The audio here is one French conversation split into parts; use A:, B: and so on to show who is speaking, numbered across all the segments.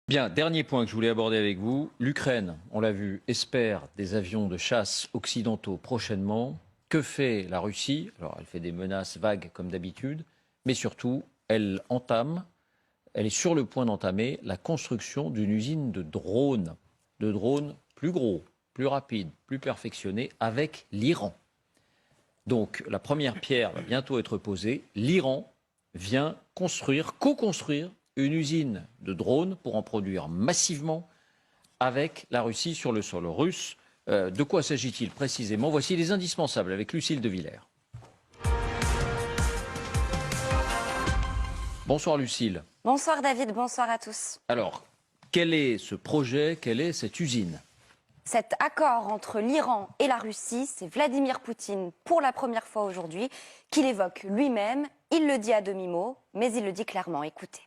A: Bien, dernier point que je voulais aborder avec vous. L'Ukraine, on l'a vu, espère des avions de chasse occidentaux prochainement. Que fait la Russie? Alors, elle fait des menaces vagues comme d'habitude, mais surtout, elle est sur le point d'entamer la construction d'une usine de drones plus gros, plus rapides, plus perfectionnés, avec l'Iran. Donc, la première pierre va bientôt être posée. L'Iran vient co-construire une usine de drones pour en produire massivement avec la Russie sur le sol russe. De quoi s'agit-il précisément? Voici les indispensables avec Lucille de Villers. Bonsoir Lucille.
B: Bonsoir David, bonsoir à tous.
A: Alors, quel est ce projet, quelle est cette usine?
B: Cet accord entre l'Iran et la Russie, c'est Vladimir Poutine pour la première fois aujourd'hui qu'il évoque lui-même. Il le dit à demi-mot, mais il le dit clairement. Écoutez.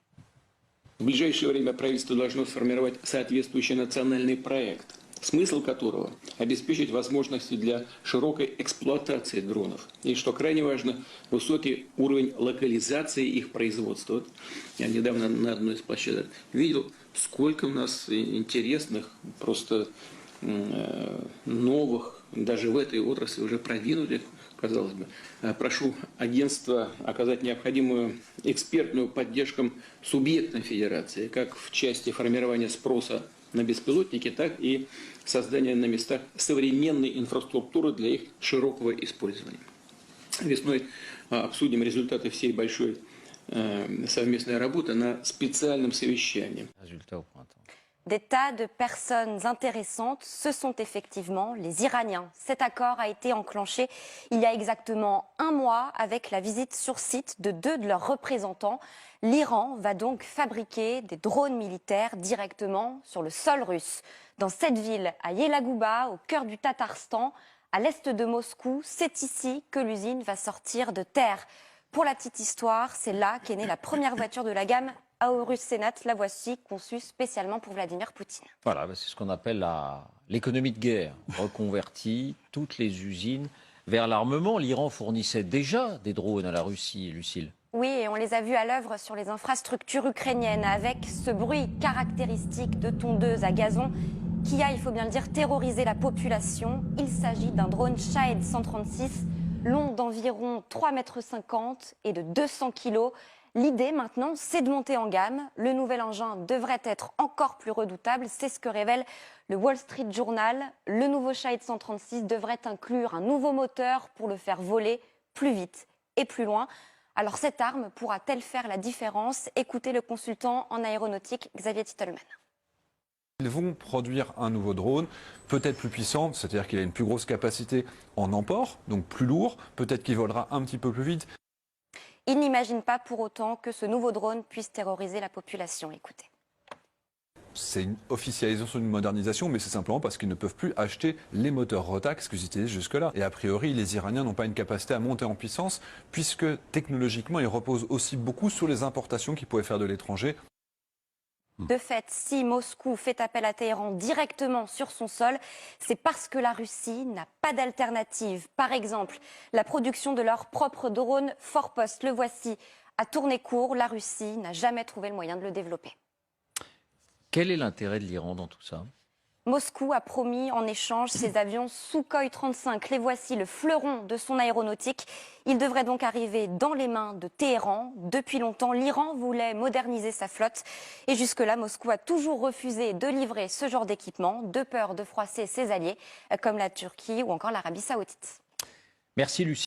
C: В ближайшее время правительство должно сформировать соответствующий национальный проект, смысл которого – обеспечить возможности для широкой эксплуатации дронов. И, что крайне важно, высокий уровень локализации их производства. Вот я недавно на одной из площадок видел, сколько у нас интересных, просто новых, даже в этой отрасли уже продвинутых, казалось бы. Прошу агентство оказать необходимую экспертную поддержку субъектам Федерации, как в части формирования спроса на беспилотники, так и создания на местах современной инфраструктуры для их широкого использования. Весной обсудим результаты всей большой совместной работы на специальном совещании.
B: Des tas de personnes intéressantes, ce sont effectivement les Iraniens. Cet accord a été enclenché il y a exactement un mois avec la visite sur site de deux de leurs représentants. L'Iran va donc fabriquer des drones militaires directement sur le sol russe. Dans cette ville, à Yelaguba, au cœur du Tatarstan, à l'est de Moscou, c'est ici que l'usine va sortir de terre. Pour la petite histoire, c'est là qu'est née la première voiture de la gamme Aorus Senat, la voici, conçue spécialement pour Vladimir Poutine.
A: Voilà, c'est ce qu'on appelle l'économie de guerre, reconvertie toutes les usines vers l'armement. L'Iran fournissait déjà des drones à la Russie, Lucille.
B: Oui, et on les a vus à l'œuvre sur les infrastructures ukrainiennes, avec ce bruit caractéristique de tondeuse à gazon qui a, il faut bien le dire, terrorisé la population. Il s'agit d'un drone Shahed 136, long d'environ 3,50 m et de 200 kg. L'idée maintenant, c'est de monter en gamme. Le nouvel engin devrait être encore plus redoutable. C'est ce que révèle le Wall Street Journal. Le nouveau Shahed 136 devrait inclure un nouveau moteur pour le faire voler plus vite et plus loin. Alors cette arme pourra-t-elle faire la différence? Écoutez le consultant en aéronautique Xavier Titelman.
D: Ils vont produire un nouveau drone, peut-être plus puissant, c'est-à-dire qu'il a une plus grosse capacité en emport, donc plus lourd, peut-être qu'il volera un petit peu plus vite.
B: Il n'imagine pas pour autant que ce nouveau drone puisse terroriser la population. Écoutez.
D: C'est une officialisation d'une modernisation, mais c'est simplement parce qu'ils ne peuvent plus acheter les moteurs Rotax qu'ils utilisaient jusque-là. Et a priori, les Iraniens n'ont pas une capacité à monter en puissance, puisque technologiquement, ils reposent aussi beaucoup sur les importations qu'ils pouvaient faire de l'étranger.
B: De fait, si Moscou fait appel à Téhéran directement sur son sol, c'est parce que la Russie n'a pas d'alternative. Par exemple, la production de leur propre drone Forpost, le voici, a tourné court. La Russie n'a jamais trouvé le moyen de le développer.
A: Quel est l'intérêt de l'Iran dans tout ça?
B: Moscou a promis en échange ses avions Sukhoi 35. Les voici, le fleuron de son aéronautique. Ils devraient donc arriver dans les mains de Téhéran. Depuis longtemps, l'Iran voulait moderniser sa flotte. Et jusque-là, Moscou a toujours refusé de livrer ce genre d'équipement, de peur de froisser ses alliés, comme la Turquie ou encore l'Arabie Saoudite.
A: Merci Lucie.